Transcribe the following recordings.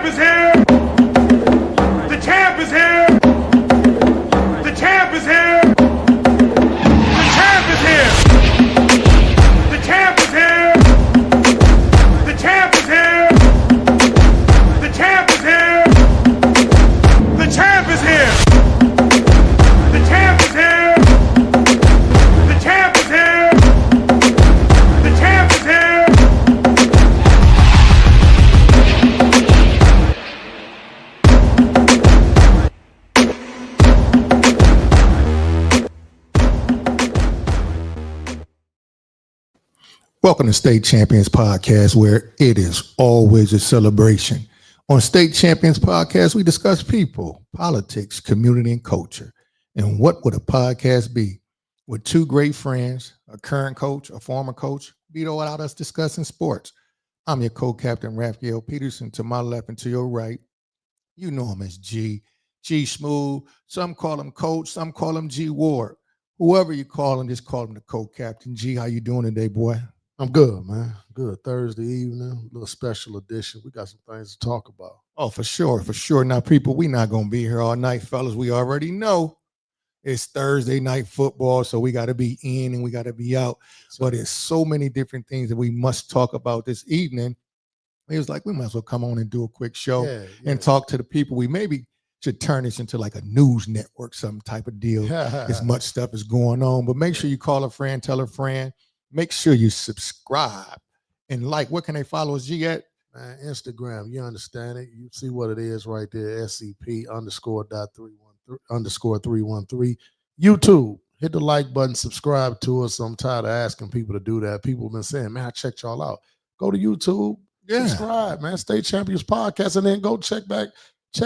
champ is here. The champ is here. The champ is here. The champ is here. The champ is here. The champ is here. The champ is here. The champ is here. The champ is here. The champ is here. The champ is here. Welcome to State Champions Podcast, where it is always a celebration. On State Champions Podcast, we discuss people, politics, community, and culture. And what would a podcast be? With two great friends, a current coach, a former coach, be without us discussing sports. I'm your co-captain, Raphael Peterson. To my left and to your right, you know him as G. G Smooth. Some call him Coach, some call him G Ward. Whoever you call him, just call him the co-captain. G, how you doing today, boy? I'm good, man. Good. Thursday evening, little special edition. We got some things to talk about. Oh, for sure. Now, people, we're not going to be here all night, fellas. We already know it's Thursday night football, so we got to be in and we got to be out. But there's so many different things that we must talk about this evening. It was like, we might as well come on and do a quick show and talk to the people. We maybe should turn this into like a news network, some type of deal. As much stuff is going on. But make sure you call a friend, tell a friend. Make sure you subscribe and like. What can they follow us, G, at? Man, Instagram, you understand it. You see what it is right there, SCP_.313. YouTube, hit the like button, subscribe to us. I'm tired of asking people to do that. People have been saying, man, I checked y'all out. Go to YouTube, subscribe, man, State Champions Podcast, and then go check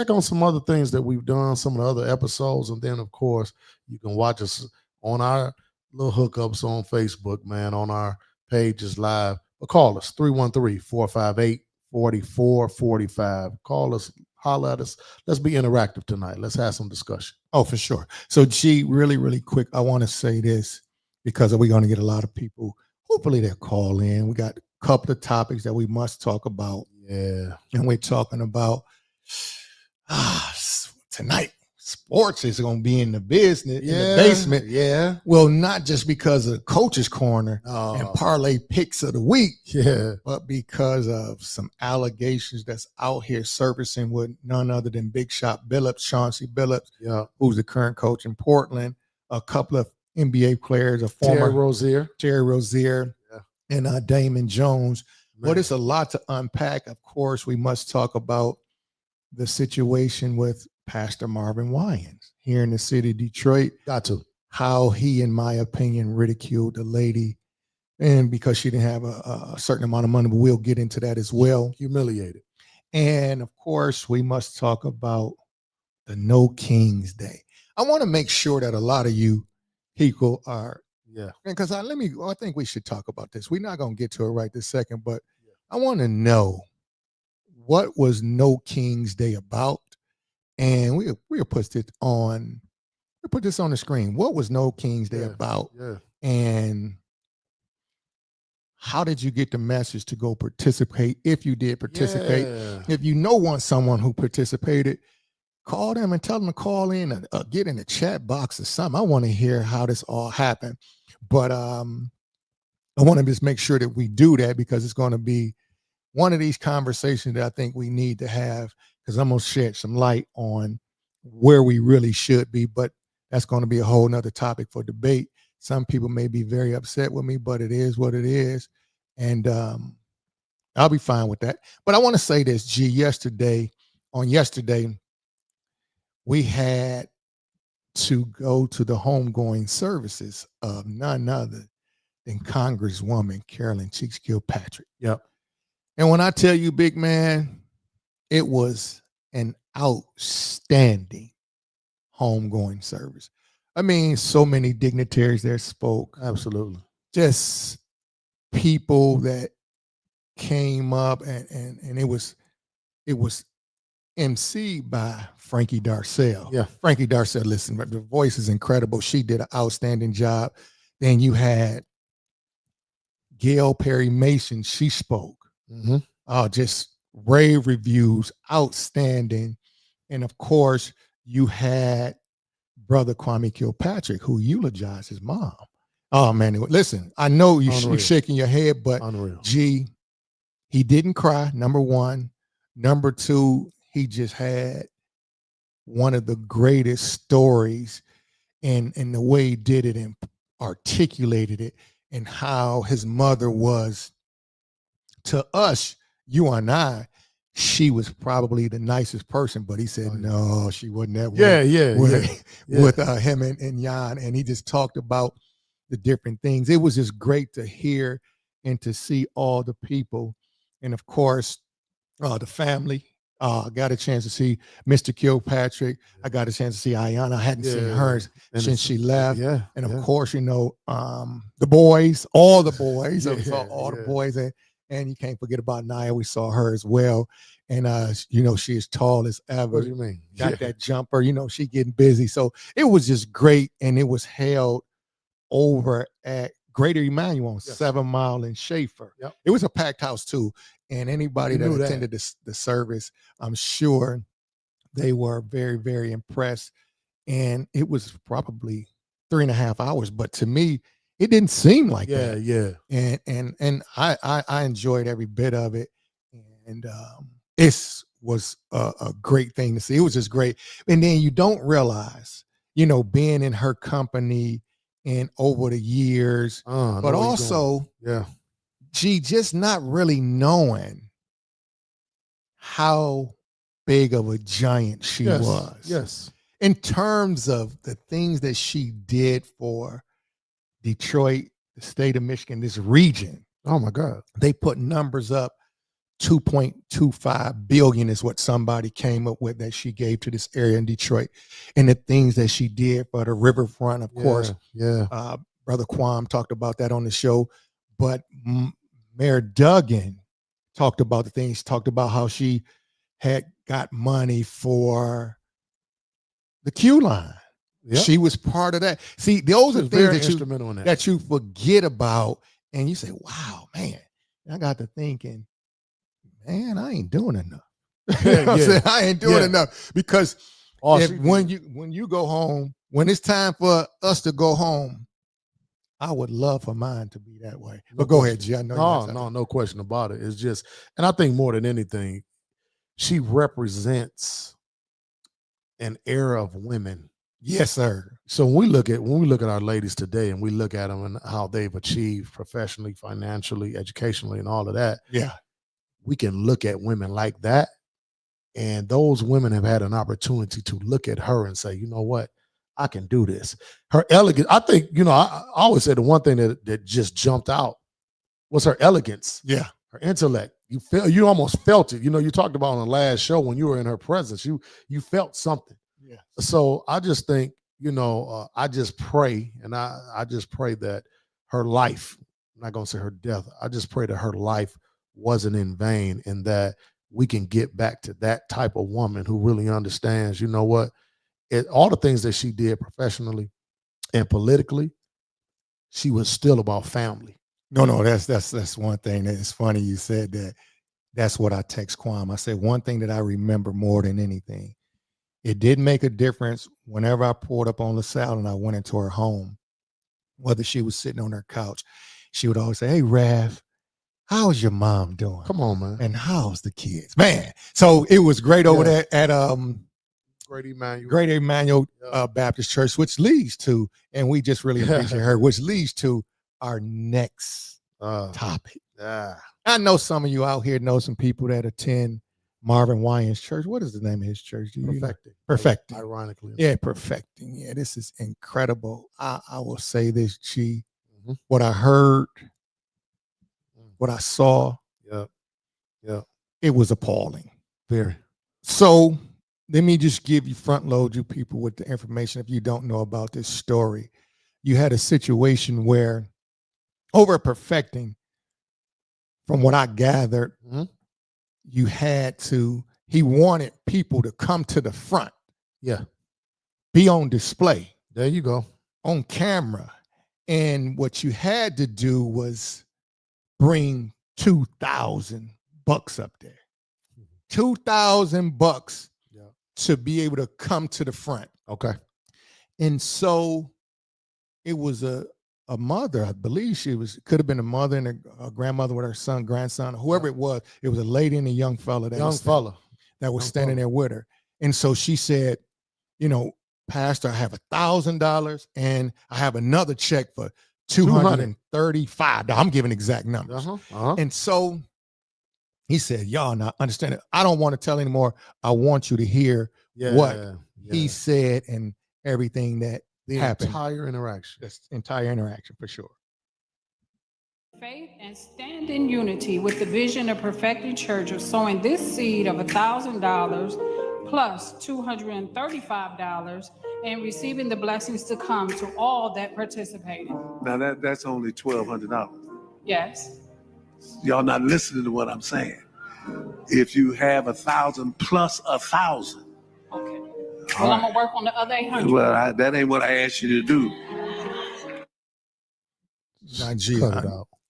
on some other things that we've done, some of the other episodes. And then, of course, you can watch us on our little hookups on Facebook, man, on our pages live. But call us, 313-458-4445. Call us, holler at us. Let's be interactive tonight. Let's have some discussion. Oh, for sure. So, G, really quick, I want to say this because we're going to get a lot of people. Hopefully they'll call in. We got a couple of topics that we must talk about. Yeah. And we're talking about tonight. Sports is going to be in the business, in the basement. Yeah. Well, not just because of Coach's Corner and parlay picks of the week, but because of some allegations that's out here surfacing with none other than Big Shot Billups, Chauncey Billups, who's the current coach in Portland, a couple of NBA players, a former Terry Rozier, and Damon Jones. Man. But it's a lot to unpack. Of course, we must talk about the situation with Pastor Marvin Winans here in the city of Detroit. Got to. How he, in my opinion, ridiculed the lady, and because she didn't have a certain amount of money, but we'll get into that as well. Humiliated. And of course, we must talk about the No Kings Day. I want to make sure that a lot of you people are, because I think we should talk about this. We're not going to get to it right this second, but I want to know, what was No Kings Day about? And we'll put this on the screen. What was No Kings Day about? Yeah. And how did you get the message to go participate? If you did participate, if you know someone who participated, call them and tell them to call in and get in the chat box or something. I want to hear how this all happened. But I want to just make sure that we do that, because it's going to be one of these conversations that I think we need to have, because I'm going to shed some light on where we really should be. But that's going to be a whole nother topic for debate. Some people may be very upset with me, but it is what it is. And I'll be fine with that. But I want to say this, G, yesterday, we had to go to the homegoing services of none other than Congresswoman Carolyn Cheeks Kilpatrick. Yep. And when I tell you, big man, it was an outstanding homegoing service. I mean, so many dignitaries there spoke. Absolutely. Just people that came up, and it was emceed by Frankie Darcell. Yeah. Frankie Darcell, listen, the voice is incredible. She did an outstanding job. Then you had Gail Perry Mason. She spoke. Mm-hmm. Just rave reviews, outstanding. And of course, you had Brother Kwame Kilpatrick, who eulogized his mom. Oh man, listen, I know you're shaking your head, but G, he didn't cry, number one. Number two, he just had one of the greatest stories in the way he did it and articulated it, and how his mother was to us, you and I. She was probably the nicest person, but he said no, she wasn't that way. With him and Jan, and he just talked about the different things. It was just great to hear and to see all the people, and of course, the family. I got a chance to see Mr. Kilpatrick. I got a chance to see Ayanna. I hadn't seen her since she left. And of course, the boys, all the boys. I saw all the boys, and you can't forget about Naya. We saw her as well. And she is tall as ever. What do you mean? Got that jumper, she getting busy. So it was just great. And it was held over at Greater Emmanuel on 7 Mile and Schaefer. It was a packed house too. And anybody that attended the service, I'm sure they were very, very impressed. And it was probably 3.5 hours, but to me, it didn't seem like that. And I enjoyed every bit of it. And it was a great thing to see. It was just great. And then you don't realize, being in her company and over the years, but also, just not really knowing how big of a giant she was. In terms of the things that she did for Detroit, the state of Michigan, this region. Oh my God. They put numbers up. 2.25 billion is what somebody came up with that she gave to this area in Detroit, and the things that she did for the riverfront, of course. Brother Kwame talked about that on the show, but Mayor Duggan talked about the things, talked about how she had got money for the Q line. She was part of that. See, those are things that you forget about, and you say, wow, man. And I got to thinking, man, I ain't doing enough. I ain't doing enough, because when you go home, when it's time for us to go home, I would love for mine to be that way. But go ahead, G. I know. No question about it. It's just, and I think more than anything, she represents an era of women. Yes, sir. So when we look at our ladies today, and we look at them and how they've achieved professionally, financially, educationally, and all of that. We can look at women like that, and those women have had an opportunity to look at her and say, you know what, I can do this. Her elegance, I think, I always say the one thing that just jumped out was her elegance. Her intellect. You almost felt it. You talked about on the last show when you were in her presence, you felt something. So I just think, I just pray, and I just pray that her life, I'm not going to say her death, I just pray that her life wasn't in vain, and that we can get back to that type of woman who really understands, all the things that she did professionally and politically, she was still about family. No, that's one thing. It's funny you said that. That's what I text Kwame. I said, one thing that I remember more than anything, it did make a difference whenever I pulled up on LaSalle and I went into her home, whether she was sitting on her couch, she would always say, hey, Rav, how's your mom doing? Come on, man. And how's the kids? Man. So it was great over there at Great Emmanuel Baptist Church, which leads to, and we just really appreciate her, which leads to our next topic. I know some of you out here know some people that attend Marvin Winans Church. What is the name of his church? Perfecting. Ironically. Perfecting. Yeah, this is incredible. I will say this, G. What I heard, what I saw, it was appalling. Very. So let me just give you, front load you people with the information if you don't know about this story. You had a situation where over at Perfecting, from what I gathered, he wanted people to come to the front. Be on display. There you go. On camera. And what you had to do was bring $2,000 up there. $2,000 Yeah. to be able to come to the front. Okay. And so it was a mother, I believe could have been a mother and a grandmother with her son, grandson, whoever it was. It was a lady and a young fella that was standing there with her. And so she said, Pastor, I have $1,000 and I have another check for $235. I'm giving exact numbers. And so he said, y'all not understand it. I don't want to tell anymore. I want you to hear what he said and everything that happened. This entire interaction for sure. Faith and stand in unity with the vision of perfecting church of sowing this seed of $1,000 plus $235 and receiving the blessings to come to all that participated. Now that's only $1,200. Yes. Y'all not listening to what I'm saying. If you have 1,000 plus 1,000. Okay. Well, I'm gonna work on the other 800. Well, that ain't what I asked you to do. Now, G,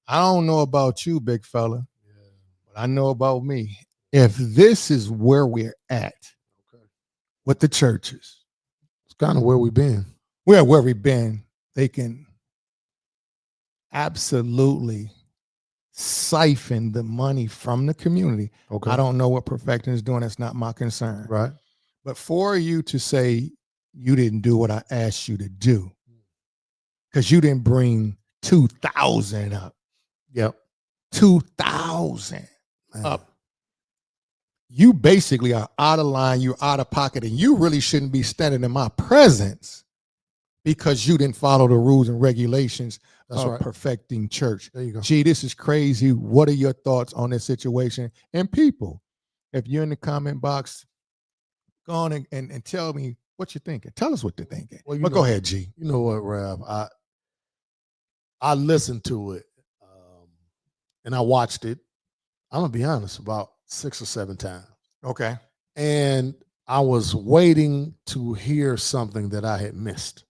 I don't know about you, big fella, but I know about me. If this is where we're at with the churches, it's kind of where we've been. Where we've been, they can absolutely siphon the money from the community. Okay. I don't know what Perfecting is doing. That's not my concern. Right. But for you to say you didn't do what I asked you to do, because you didn't bring 2,000 up. Yep. 2,000 up. You basically are out of line. You're out of pocket, and you really shouldn't be standing in my presence because you didn't follow the rules and regulations of Perfecting Church. There you go. Gee, this is crazy. What are your thoughts on this situation? And people, if you're in the comment box, go on and tell me what you're thinking. Tell us what you're thinking. Well, go ahead, G. You know what, Rav? I listened to it and I watched it. I'm gonna be honest, about 6 or 7 times. Okay. And I was waiting to hear something that I had missed.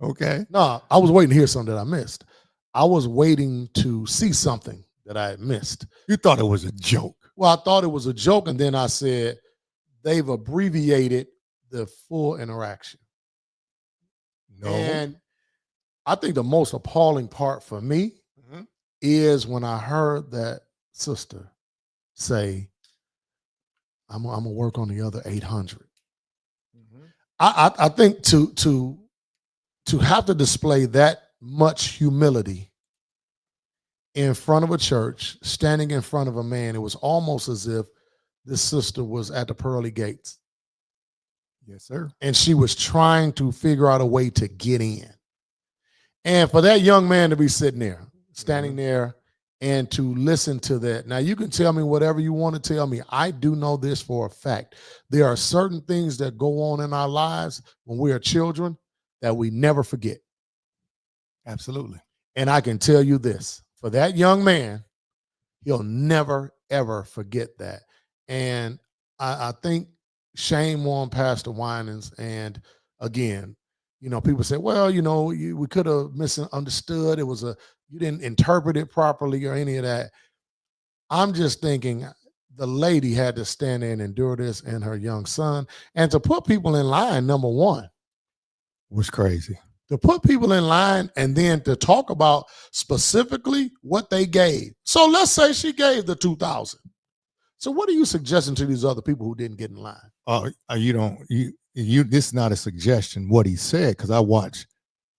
Okay. No, I was waiting to hear something that I missed. I was waiting to see something that I had missed. You thought it was a joke. Well, I thought it was a joke, and then I said, they've abbreviated the full interaction. No. And I think the most appalling part for me is when I heard that sister say, I'm gonna work on the other 800. I think to have to display that much humility in front of a church, standing in front of a man, it was almost as if this sister was at the pearly gates. Yes, sir. And she was trying to figure out a way to get in. And for that young man to be sitting there, standing there, and to listen to that. Now, you can tell me whatever you want to tell me. I do know this for a fact. There are certain things that go on in our lives when we are children that we never forget. Absolutely. And I can tell you this, for that young man, he'll never, ever forget that. And I think shame on Pastor Winans. And again, people say, well, we could have misunderstood. You didn't interpret it properly or any of that. I'm just thinking the lady had to stand there and endure this, and her young son, and to put people in line, number one, was crazy. To put people in line and then to talk about specifically what they gave. So let's say she gave the 2,000. So what are you suggesting to these other people who didn't get in line? This is not a suggestion, what he said, because I watched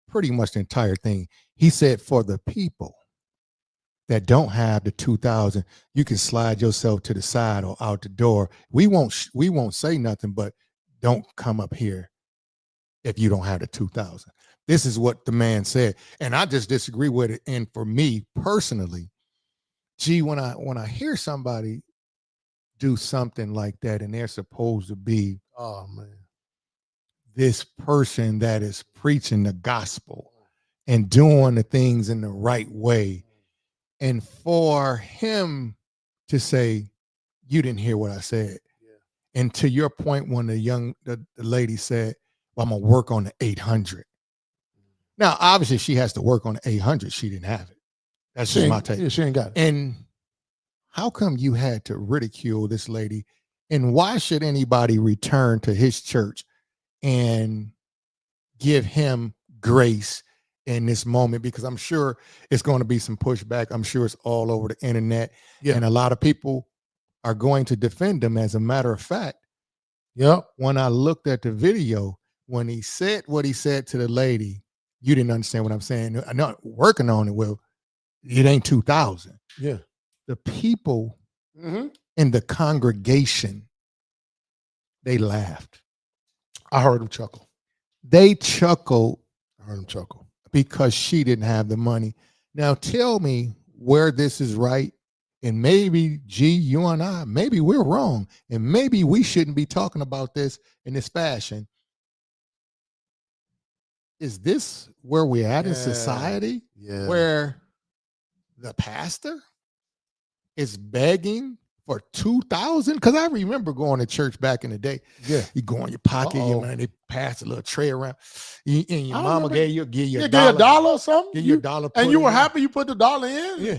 pretty much the entire thing. He said, for the people that don't have the 2,000, you can slide yourself to the side or out the door. We won't say nothing, but don't come up here if you don't have the 2,000. This is what the man said, and I just disagree with it. And for me personally, gee, when I hear somebody do something like that, and they're supposed to be, oh man, this person that is preaching the gospel and doing the things in the right way, and for him to say, you didn't hear what I said. Yeah. And to your point, when the lady said, well, I'm gonna work on the 800. Now, obviously she has to work on the 800. She didn't have it. That's just my take. Yeah, she ain't got it. And how come you had to ridicule this lady? And why should anybody return to his church and give him grace in this moment? Because I'm sure it's going to be some pushback. I'm sure it's all over the internet. Yeah. And a lot of people are going to defend him. As a matter of fact, when I looked at the video, when he said what he said to the lady, you didn't understand what I'm saying. I'm not working on it. Well, it ain't 2000. Yeah. The people in the congregation, they laughed. I heard him chuckle. They chuckled. I heard him chuckle. Because she didn't have the money. Now tell me where this is right. And maybe, G, you and I, maybe we're wrong. And maybe we shouldn't be talking about this in this fashion. Is this where we're at in society? Yeah. Where the pastor is begging for 2,000? Because I remember going to church back in the day. Yeah. You go in your pocket, your man, they pass a little tray around. And your I mama remember. give you a Give dollar. you a dollar or something? Give you a dollar. And you were put it in. happy you put the dollar in? Yeah.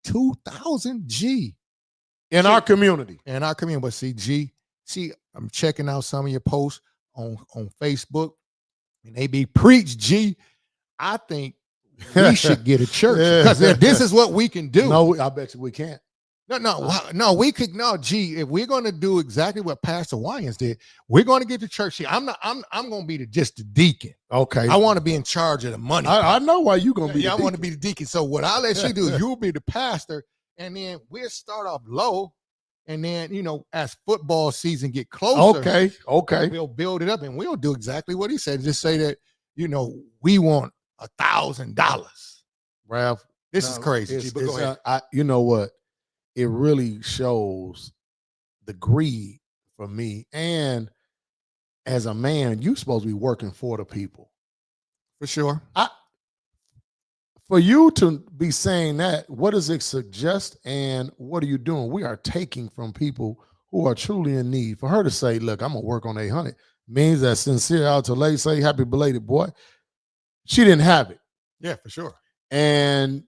2,000 G. In our community. In our community. But see, G, I'm checking out some of your posts on Facebook, and they be preach, G. I think we should get a church because this is what we can do. No, I bet you we can't. No, we could. No, G, if we're going to do exactly what Pastor Winans did, we're going to get the church here. I'm going to be just the deacon. Okay. I want to be in charge of the money. I know why you're going to be I the want to be the deacon. So what I'll let you do, you'll be the pastor, and then we'll start off low. And then, as football season get closer, okay, we'll build it up, and we'll do exactly what he said. Just say that, we want $1,000. Ralph, this is crazy. G, but go ahead. You know what? It really shows the greed for me. And as a man, you're supposed to be working for the people. For sure. For you to be saying that, what does it suggest and what are you doing? We are taking from people who are truly in need. For her to say, look, I'm going to work on 800 means that sincere out to late say happy belated boy. She didn't have it. Yeah, for sure. And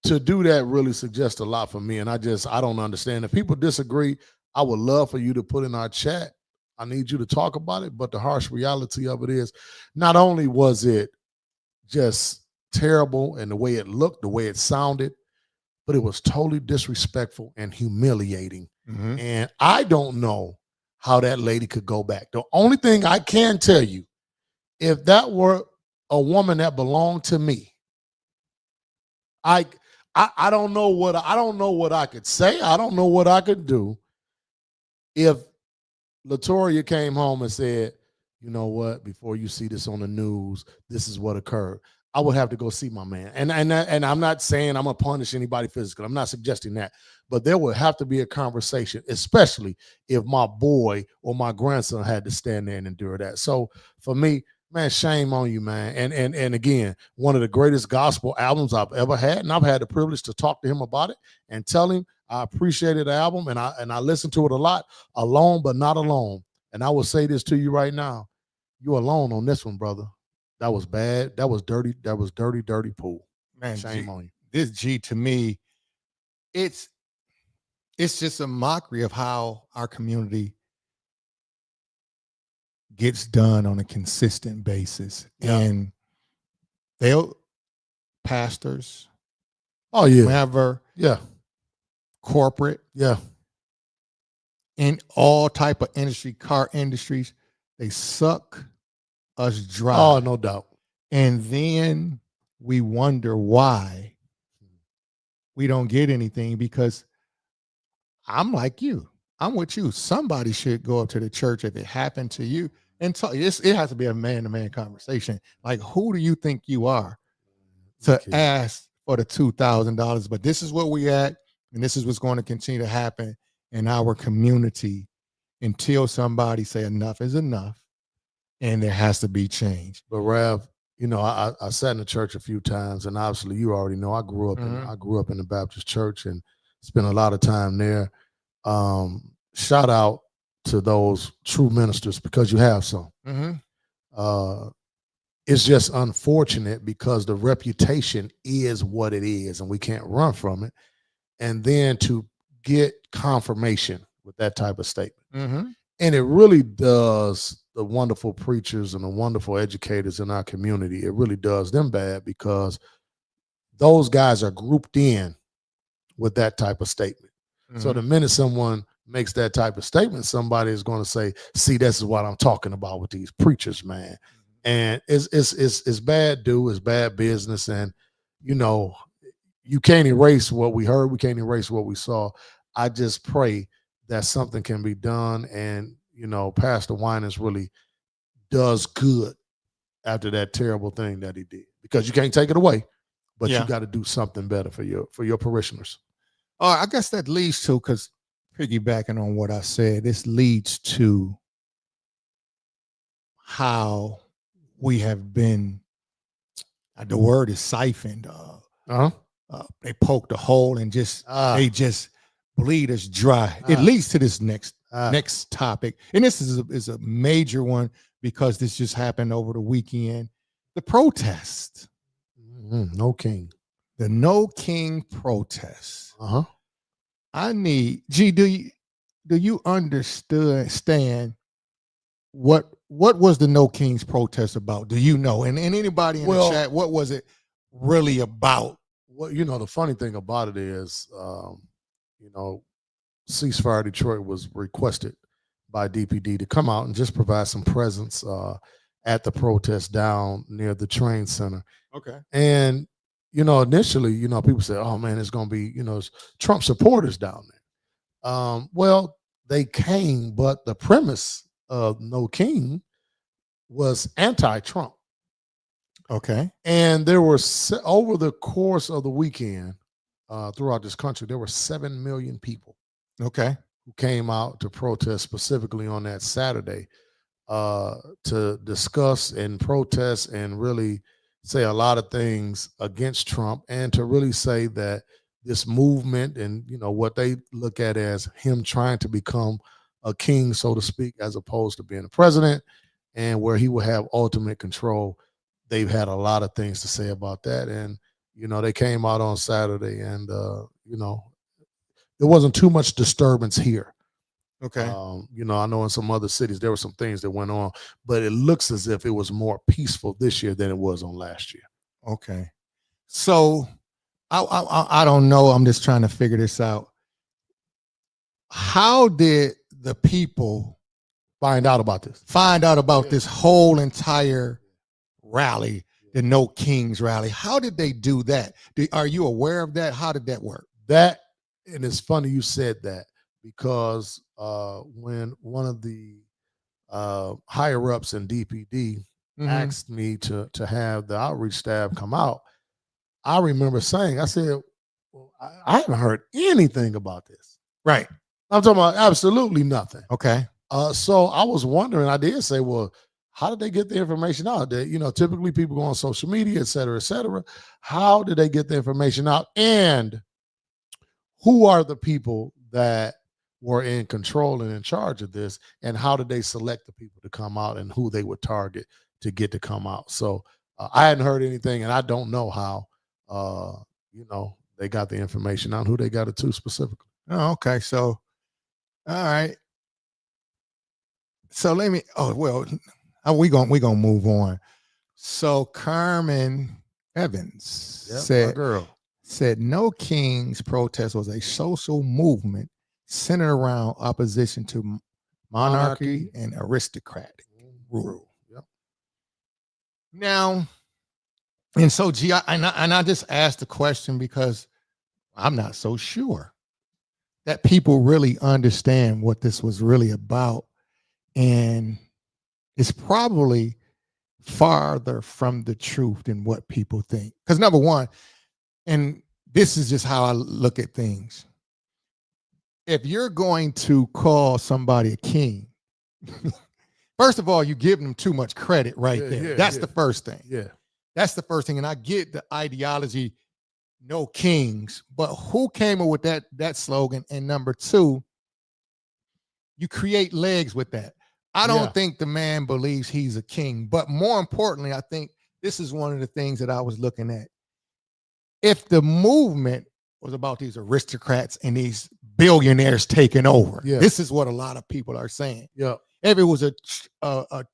to do that really suggests a lot for me. And I don't understand. If people disagree, I would love for you to put in our chat. I need you to talk about it. But the harsh reality of it is not only was it just terrible and the way it looked, the way it sounded, but it was totally disrespectful and humiliating. And I don't know how that lady could go back. The only thing I can tell you, if that were a woman that belonged to me, I don't know what I could say. I don't know what I could do if LaToya came home and said, you know what, before you see this on the news, this is what occurred. I would have to go see my man. And I'm not saying I'm going to punish anybody physically. I'm not suggesting that. But there would have to be a conversation, especially if my boy or my grandson had to stand there and endure that. So for me, man, shame on you, man. And again, one of the greatest gospel albums I've ever had. And I've had the privilege to talk to him about it and tell him I appreciated the album and I listened to it a lot, alone but not alone. And I will say this to you right now. You're alone on this one, brother. That was bad. That was dirty. That was dirty, dirty pool. Man, shame on you. This G, to me, it's just a mockery of how our community gets done on a consistent basis. Yeah. And pastors, whoever, corporate, in all type of industry, car industries, they suck us dry. Oh, no doubt. And then we wonder why we don't get anything, because I'm like you. I'm with you. Somebody should go up to the church if it happened to you and talk. It has to be a man-to-man conversation. Like, who do you think you are to ask for the $2,000? But this is where we at, and this is what's going to continue to happen in our community until somebody say enough is enough. And there has to be change. But Rav, I sat in the church a few times, and obviously you already know I grew up in the Baptist church and spent a lot of time there. Shout out to those true ministers, because you have some. It's just unfortunate because the reputation is what it is, and we can't run from it. And then to get confirmation with that type of statement. Mm-hmm. And it really does the wonderful preachers and the wonderful educators in our community, it really does them bad, because those guys are grouped in with that type of statement. Mm-hmm. So the minute someone makes that type of statement, somebody is going to say, see, this is what I'm talking about with these preachers, man. And it's bad it's bad business. And, you know, you can't erase what we heard. We can't erase what we saw. I just pray that something can be done. And, you know, Pastor Winans really does good after that terrible thing that he did, because you can't take it away, but you got to do something better for your parishioners. I guess that leads to, because piggybacking on what I said, this leads to how we have been, the word is siphoned. They poked a hole and they just bleed us dry. It leads to this next topic. And this is a major one, because this just happened over the weekend. The protest. No king. The No King protest. I need, do you understand what was the No Kings protest about? Do you know? And anybody in the chat, what was it really about? Well, you know, the funny thing about it is, you know, Ceasefire Detroit was requested by DPD to come out and just provide some presence at the protest down near the train center. Okay. And, you know, initially, you know, people say, oh man, it's going to be, you know, Trump supporters down there. Well, they came, but the premise of No King was anti-Trump. Okay. And there were, over the course of the weekend, throughout this country, there were 7 million people. Okay. Who came out to protest specifically on that Saturday to discuss and protest and really say a lot of things against Trump, and to really say that this movement and, you know, what they look at as him trying to become a king, so to speak, as opposed to being a president, and where he will have ultimate control. They've had a lot of things to say about that. And, you know, they came out on Saturday, and, you know, there wasn't too much disturbance here. Okay. You know, I know in some other cities there were some things that went on, but it looks as if it was more peaceful this year than it was on last year. Okay. So I don't know. I'm just trying to figure this out. How did the people find out about this? This whole entire rally, the No Kings rally? How did they do that? Are you aware of that? How did that work? And it's funny you said that, because when one of the higher ups in DPD asked me to have the outreach staff come out, I remember saying, I said, well, I haven't heard anything about this. Right. I'm talking about absolutely nothing. Okay. So I was wondering, I did say, well, how did they get the information out? You know, typically people go on social media, et cetera, et cetera. How did they get the information out? And who are the people that were in control and in charge of this? And how did they select the people to come out, and who they would target to get to come out? So I hadn't heard anything, and I don't know how, you know, they got the information out, who they got it to specifically. Oh, okay. So, all right. So we're gonna move on. So Carmen Evans said No Kings protest was a social movement centered around opposition to monarchy and aristocratic rule. Yep. Now, and so I just asked the question because I'm not so sure that people really understand what this was really about, and it's probably farther from the truth than what people think. Because number one, and this is just how I look at things. If you're going to call somebody a king, first of all, you give them too much credit there. That's the first thing. Yeah. That's the first thing. And I get the ideology, no kings, but who came up with that slogan? And number two, you create legs with that. I don't think the man believes he's a king, but more importantly, I think this is one of the things that I was looking at. If the movement was about these aristocrats and these billionaires taking over. Yeah. This is what a lot of people are saying. Yeah. If it was a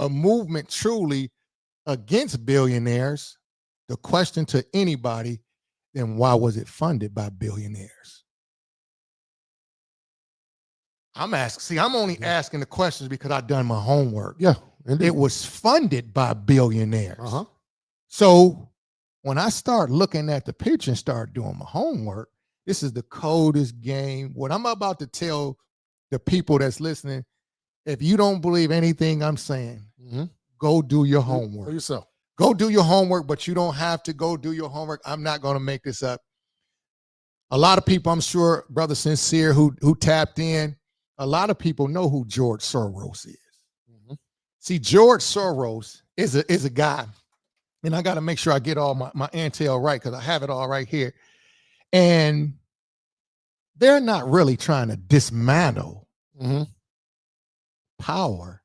movement truly against billionaires, the question to anybody, then why was it funded by billionaires? I'm only asking the questions because I've done my homework. Yeah. Indeed. It was funded by billionaires. Uh-huh. So when I start looking at the picture and start doing my homework, this is the coldest game. What I'm about to tell the people that's listening, if you don't believe anything I'm saying, go do your homework. For yourself. Go do your homework, but you don't have to go do your homework. I'm not going to make this up. A lot of people, I'm sure, Brother Sincere, who tapped in, a lot of people know who George Soros is. See, George Soros is a guy, and I got to make sure I get all my intel right because I have it all right here. And they're not really trying to dismantle power.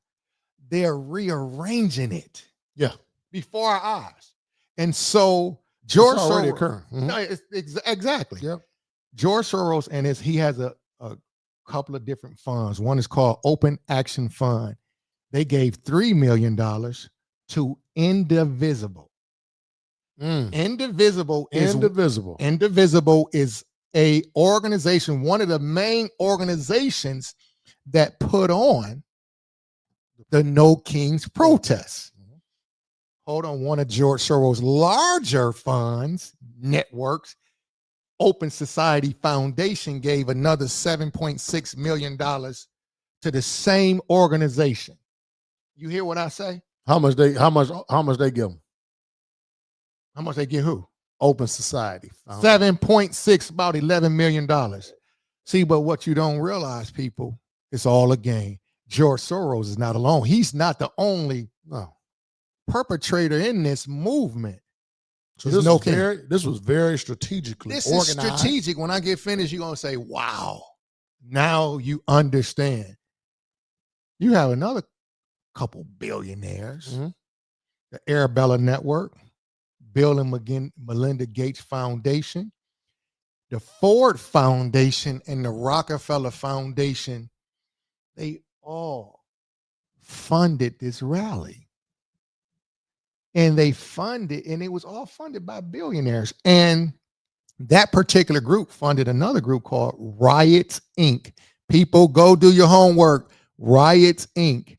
They're rearranging it. Yeah. Before our eyes. And so George It's already Soros, occurring. no, exactly. Yep. George Soros and he has a couple of different funds. One is called Open Action Fund. They gave $3 million to Indivisible. Indivisible is a organization, one of the main organizations that put on the No Kings protests. Hold on, one of George Soros' larger funds, networks, Open Society Foundation, gave another $7.6 million to the same organization. You hear what I say? How much they give them? How much they give who? Open Society. 7.6, about $11 million. See, but what you don't realize, people, it's all a game. George Soros is not alone. He's not the only perpetrator in this movement. So this was very strategically organized. This is strategic. When I get finished, you're going to say, wow, now you understand. You have another couple billionaires, the Arabella Network, Bill and Melinda Gates Foundation, the Ford Foundation, and the Rockefeller Foundation. They all funded this rally. And they funded, and it was all funded by billionaires. And that particular group funded another group called Riots, Inc. People, go do your homework. Riots, Inc.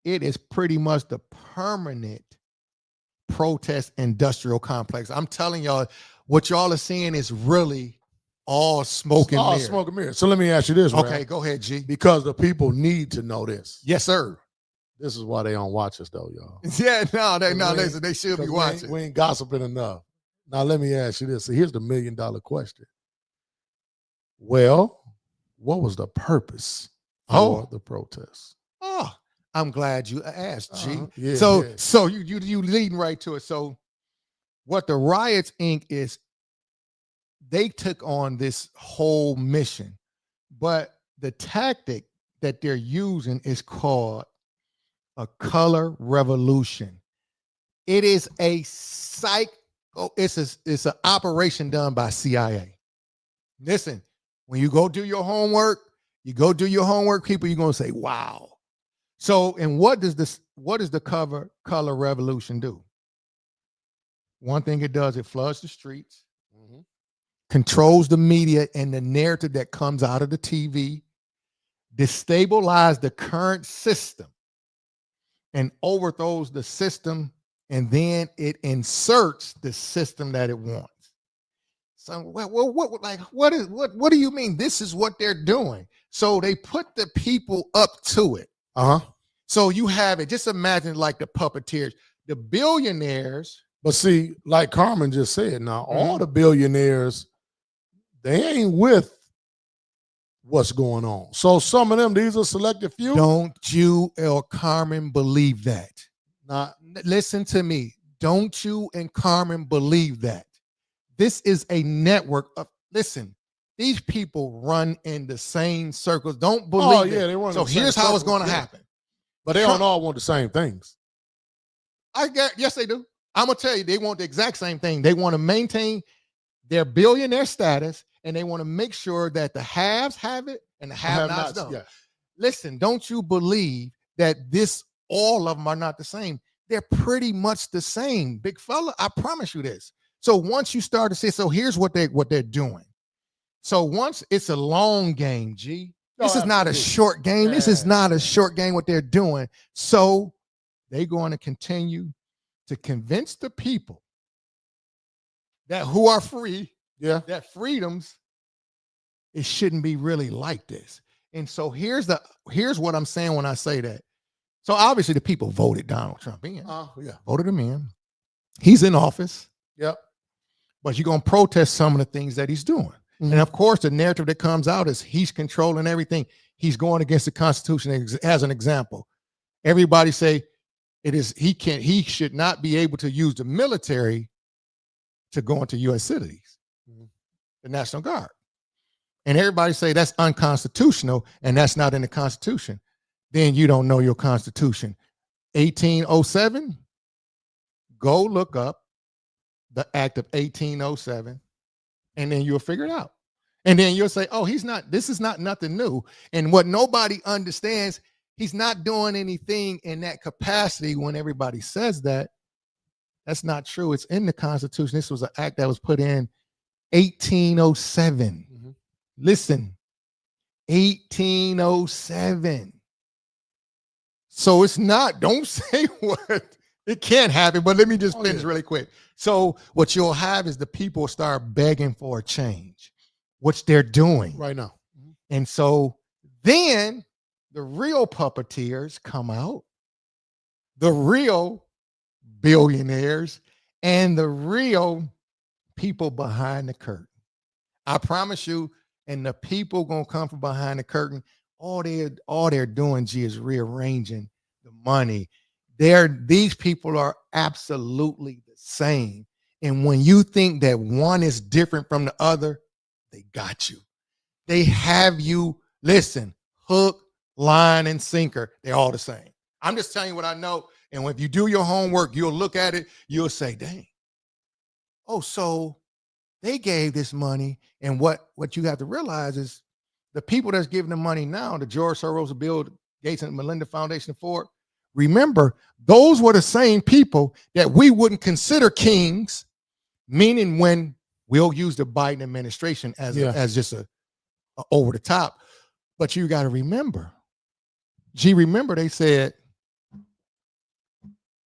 It is pretty much the permanent protest industrial complex. I'm telling y'all, what y'all are seeing is really all smoke and mirrors. Smoke and mirrors. So let me ask you this. Okay, Ralph, go ahead, G. because the people need to know this. Yes, sir. This is why they don't watch us, though, y'all. Yeah, they should be watching. We ain't gossiping enough. Now, let me ask you this. So here's the $1 million question. Well, what was the purpose for the protest? Oh, I'm glad you asked, G. Yeah, so you leading right to it. So what the Riots Inc. is, they took on this whole mission, but the tactic that they're using is called a color revolution. It is it's an operation done by CIA. Listen, when you go do your homework, people, you're going to say, wow. So, and what does the color revolution do? One thing it does, it floods the streets, controls the media and the narrative that comes out of the TV, destabilize the current system, and overthrows the system, and then it inserts the system that it wants. So, what do you mean? This is what they're doing. So they put the people up to it. So you have it. Just imagine like the puppeteers, the billionaires. But see, like Carmen just said, now all the billionaires, they ain't with what's going on. So some of them, these are selected few. Don't you or Carmen believe that? Now, listen to me. Don't you and Carmen believe that? This is a network of, listen, these people run in the same circles. Don't believe it. They run. So here's how it's going to happen. But they don't all want the same things. Yes, they do. I'm going to tell you, they want the exact same thing. They want to maintain their billionaire status, and they want to make sure that the haves have it and the have-nots don't. Yeah. Listen, don't you believe that all of them are not the same? They're pretty much the same, big fella. I promise you this. So once you start to say, so here's what they're doing. So once it's a long game, G. This is not a short game. This is not a short game what they're doing. So they're going to continue to convince the people that who are free, that freedoms, it shouldn't be really like this. And so here's what I'm saying when I say that. So obviously the people voted Donald Trump in. Voted him in. He's in office. Yep. But you're going to protest some of the things that he's doing. Mm-hmm. And of course, the narrative that comes out is he's controlling everything. He's going against the Constitution. As an example, everybody say he should not be able to use the military to go into U.S. cities, the National Guard. And everybody say that's unconstitutional and that's not in the Constitution. Then you don't know your Constitution. 1807, go look up the Act of 1807, and then you'll figure it out. And then you'll say, oh, this is not nothing new. And what nobody understands, he's not doing anything in that capacity when everybody says that. That's not true. It's in the Constitution. This was an act that was put in 1807. Mm-hmm. Listen, 1807. So it's not, don't say what, it can't happen, but let me just finish really quick. So what you'll have is the people start begging for a change, which they're doing right now. Mm-hmm. And so then the real puppeteers come out, the real billionaires, and the real people behind the curtain. I promise you, and the people gonna come from behind the curtain. All they're doing, G, is rearranging the money. These people are absolutely the same. And when you think that one is different from the other, they got you. They have you, listen, hook, line, and sinker. They're all the same. I'm just telling you what I know. And if you do your homework, you'll look at it, you'll say, dang. Oh, so they gave this money. And what you have to realize is the people that's giving the money now, the George Soros, the Bill Gates, and Melinda Foundation for it, remember, those were the same people that we wouldn't consider kings, meaning when we'll use the Biden administration as just a over the top. But you got to remember, remember they said,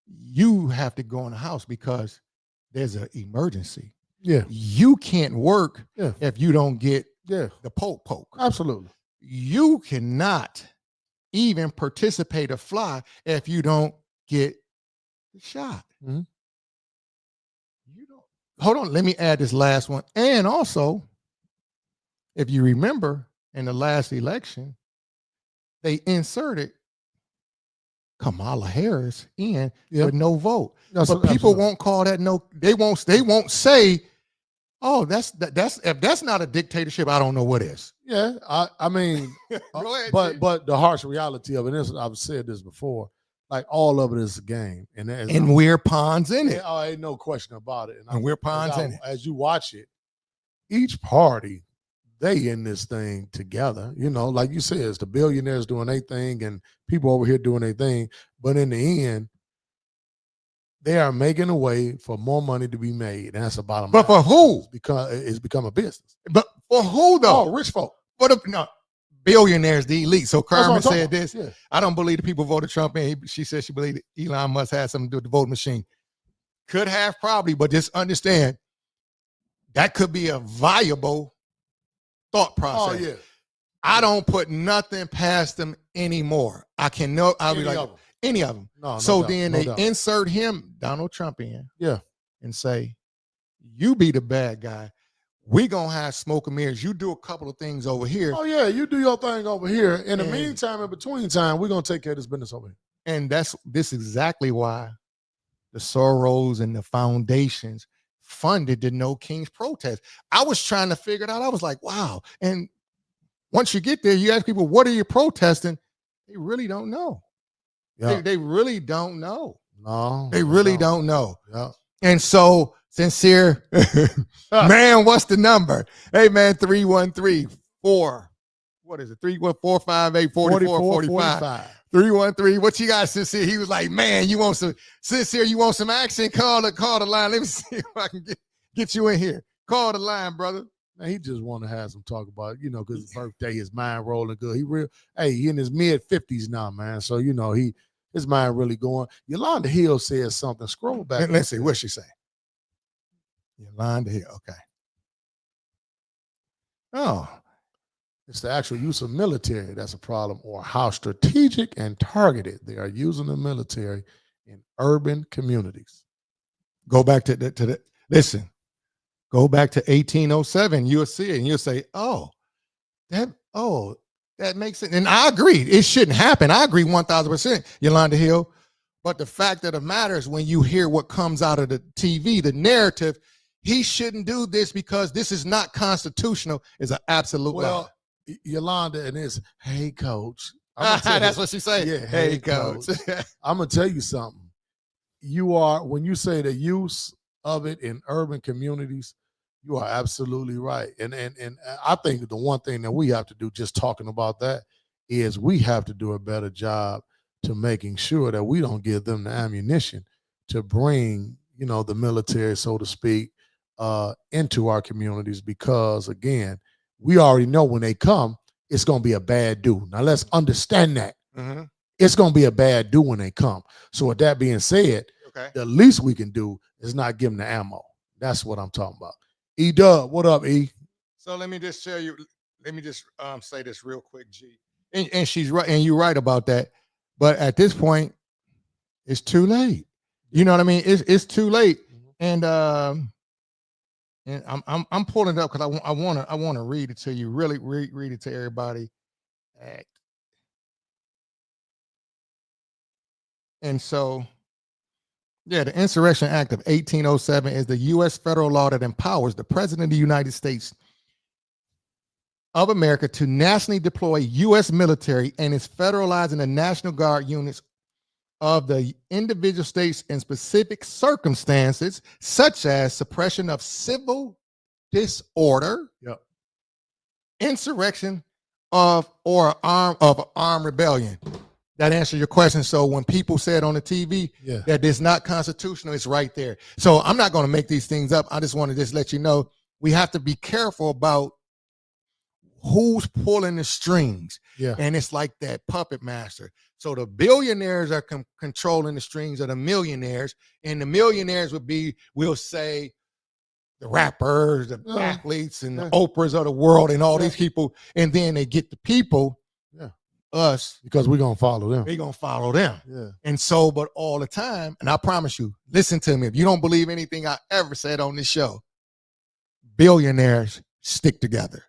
you have to go in the house because there's an emergency. Yeah. You can't work if you don't get the poke. Absolutely. You cannot even participate or fly if you don't get the shot. Mm-hmm. You don't. Hold on. Let me add this last one. And also, if you remember in the last election, they inserted Kamala Harris in with no vote. But people won't call that no. They won't say, oh, that's if that's not a dictatorship, I don't know what is. Yeah, I mean, ahead, but the harsh reality of it is, I've said this before, like all of it is a game, and we're pawns in it. Oh, ain't no question about it. And we're pawns in it. As you watch it, each party, they in this thing together. You know, like you said, it's the billionaires doing their thing and people over here doing their thing. But in the end, they are making a way for more money to be made. And that's the bottom line. But for who? Because it's become a business. But for who, though? Oh, rich folk. No, billionaires, the elite. So Carmen said this. Yeah. I don't believe the people voted Trump in. She said she believed Elon Musk had something to do with the voting machine. Could have, probably, but just understand that could be a viable thought process. Oh, yeah. I don't put nothing past them anymore. I can know. I'll be like, any of them. No so doubt, then no they doubt. insert him, Donald Trump, in. Yeah. And say, you be the bad guy. We gonna have smoke and mirrors. You do a couple of things over here. Oh, yeah, you do your thing over here. In the meantime, in between time, we're going to take care of this business over here. And this is exactly why the Soros and the foundations funded the No Kings protest. I was trying to figure it out. I was like, wow. And once you get there, you ask people, what are you protesting? They really don't know. Yeah. They really don't know. No. They really don't know. Yeah. And so Sincere. Man, what's the number? Hey, man, 313-4. What is it? 314-558-4445. 313. What you got, Sincere? He was like, man, you want some Sincere? You want some action? Call the line. Let me see if I can get you in here. Call the line, brother. Man, he just want to have some talk about, because his birthday, his mind rolling good. He in his mid-50s now, man. So, his mind really going. Yolanda Hill says something. Scroll back. Let's see. What's she say? Yolanda Hill. Okay. Oh. It's the actual use of military that's a problem, or how strategic and targeted they are using the military in urban communities. Go back to listen. Go back to 1807. You'll see it, and you'll say, that makes sense. And I agree. It shouldn't happen. I agree 1,000%, Yolanda Hill. But the fact of the matter is, when you hear what comes out of the TV, the narrative, he shouldn't do this because this is not constitutional, is an absolute lie. Yolanda, and it's, hey, coach. That's what she said. Yeah, hey, coach. I'm going to tell you something. When you say the use of it in urban communities, you are absolutely right. And I think the one thing that we have to do, just talking about that, is we have to do a better job to making sure that we don't give them the ammunition to bring, the military, so to speak, into our communities, because, again, we already know when they come, it's going to be a bad do. Now, let's understand that. Mm-hmm. It's going to be a bad do when they come. So with that being said, the least we can do is not give them the ammo. That's what I'm talking about. E-Dub, what up, E? So let me just say this real quick, G. And she's right, and you're right about that. But at this point, it's too late. You know what I mean? It's too late. And I'm pulling it up because I want to read it to you. Really read it to everybody. And so, the Insurrection Act of 1807 is the U.S. federal law that empowers the President of the United States of America to nationally deploy U.S. military, and is federalizing the National Guard units of the individual states in specific circumstances, such as suppression of civil disorder, insurrection or armed rebellion. That answers your question. So when people said on the TV that it's not constitutional, it's right there. So I'm not going to make these things up. I just want to let you know, we have to be careful about who's pulling the strings. Yeah. And it's like that puppet master. So the billionaires are controlling the strings of the millionaires, and the millionaires we'll say, the rappers, the athletes, and the Oprahs of the world, and all these people. And then they get the people, us, because we're going to follow them. We're going to follow them. Yeah. And so, but all the time, and I promise you, listen to me, if you don't believe anything I ever said on this show, billionaires stick together.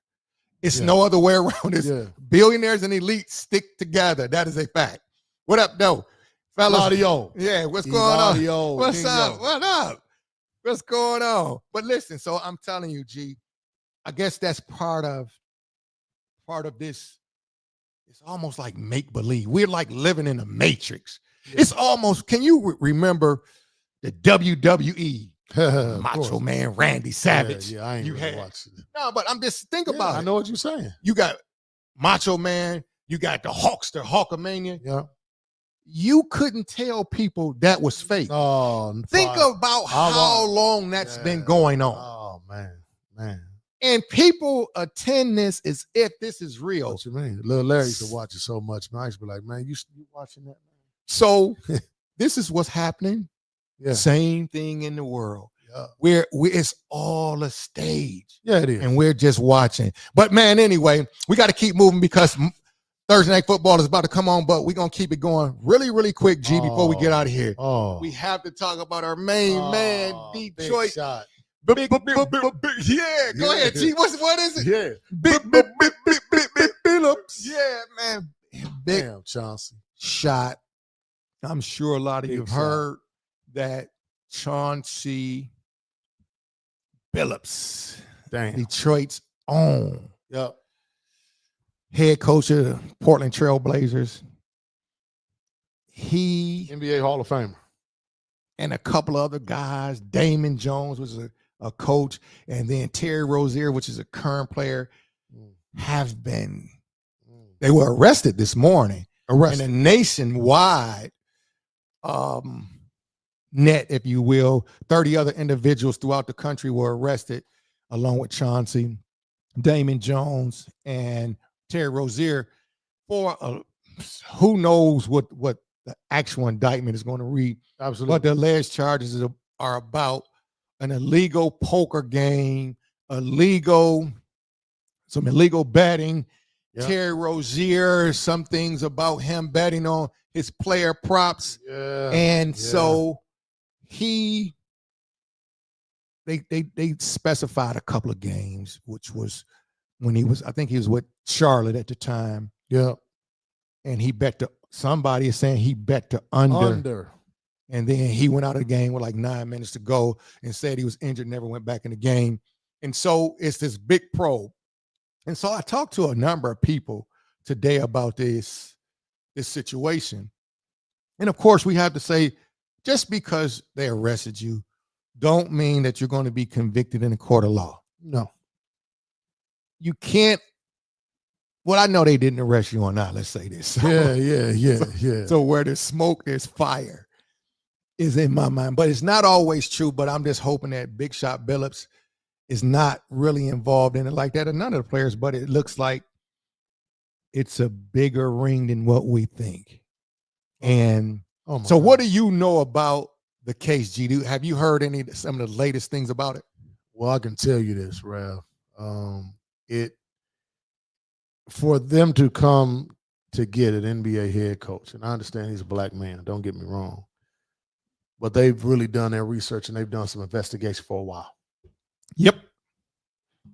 It's no other way around this. Yeah. Billionaires and elites stick together. That is a fact. What up, though? Fellas? Audio. Yeah, what's going on? What's up? What up? What's going on? But listen, so I'm telling you, G, I guess that's part of this. It's almost like make-believe. We're like living in a matrix. Yeah. It's almost, can you remember the WWE? Macho Man Randy Savage. Yeah, I ain't really watching it. No, but I'm just thinking about it. I know what you're saying. You got Macho Man, you got the Hulkster, Hulkamania. Yeah. You couldn't tell people that was fake. Oh, think about how long that's been going on. Oh, man. And people attend this as if this is real. What you mean? Little Larry used to watch it so much, man. I used to be like, man, you watching that, man? So this is what's happening. Yeah. Same thing in the world. Yeah. Where it's all a stage. Yeah, it is. And we're just watching. But man, anyway, we got to keep moving because Thursday Night Football is about to come on, but we're going to keep it going really, really quick, G, before we get out of here. We have to talk about our main man, Detroit. Big shot. Yeah, go ahead, G. What is it? Yeah. Big Billups. Yeah, man. Big Damn, Chauncey. Shot. I'm sure a lot of you have heard that Chauncey Billups, Detroit's own head coach of the Portland Trail Blazers. He NBA Hall of Famer. and a couple of other guys. Damon Jones was a coach, and then Terry Rozier, which is a current player, have been. They were arrested this morning. In a nationwide net, if you will. 30 other individuals throughout the country were arrested, along with Chauncey, Damon Jones, and Terry Rozier for who knows what the actual indictment is going to read. Absolutely. But the alleged charges are about an illegal poker game, some illegal betting. Yep. Terry Rozier, some things about him betting on his player props. So they specified a couple of games, which was when I think he was with Charlotte at the time. Yeah. And he bet somebody is saying he bet to under. And then he went out of the game with like 9 minutes to go and said he was injured, never went back in the game. And so it's this big probe. And so I talked to a number of people today about this situation. And of course, we have to say, just because they arrested you, don't mean that you're going to be convicted in a court of law. No. You can't. Well, I know they didn't arrest you or not. Let's say this. Yeah. So where there's smoke, there's fire, is in my mind. But it's not always true. But I'm just hoping that Big Shot Billups is not really involved in it like that, and none of the players. But it looks like it's a bigger ring than what we think. And so, what do you know about the case, G? Have you heard some of the latest things about it? Well, I can tell you this, Ralph. For them to come to get an NBA head coach, and I understand he's a black man, don't get me wrong, but they've really done their research and they've done some investigation for a while. Yep.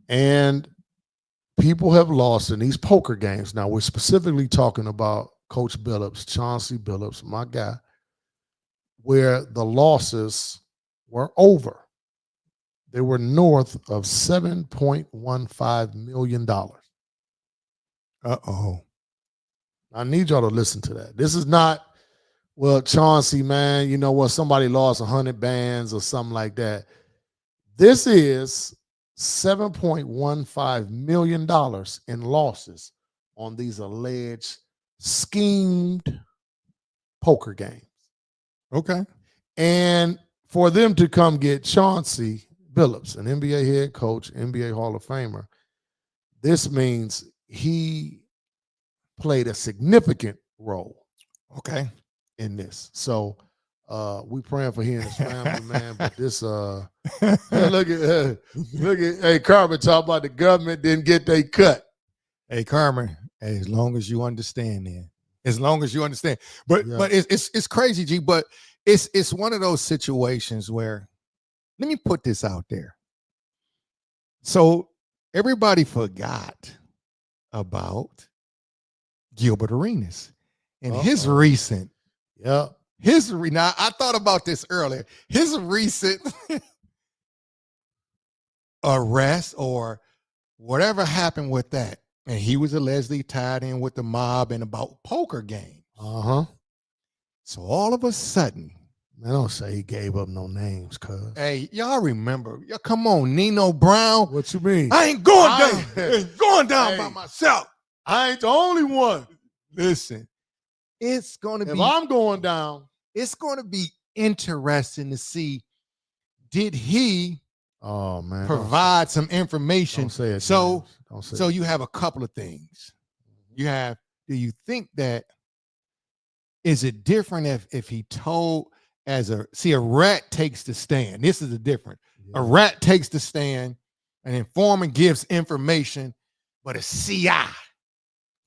And people have lost in these poker games. Now, we're specifically talking about Coach Billups, Chauncey Billups, my guy, where the losses were over. They were north of $7.15 million. Uh-oh. I need y'all to listen to that. This is not, well, Chauncey, man, you know what, somebody lost 100 bands or something like that. This is $7.15 million in losses on these alleged schemed poker games. Okay. And for them to come get Chauncey Billups, an NBA head coach, NBA Hall of Famer, this means he played a significant role. Okay. In this. So we praying for he and his family, man. But this look at hey, Carmen talk about the government didn't get they cut. Hey, Carmen, as long as you understand, then. As long as you understand. But it's crazy, G. But it's one of those situations where, let me put this out there. So everybody forgot about Gilbert Arenas and his recent. Yeah. Now, I thought about this earlier. His recent arrest or whatever happened with that. And he was allegedly tied in with the mob and about poker games. Uh-huh. So all of a sudden, man, don't say he gave up no names, cuz. Hey, y'all remember? Come on, Nino Brown. What you mean? I ain't going down by myself. I ain't the only one. Listen, it's going to be. If I'm going down, it's going to be interesting to see, did he provide some information? Don't say it. So you have a couple of things. Do you think that, is it different if he told a rat takes the stand? This is the difference. Yeah. A rat takes the stand, an informant gives information, but a CI,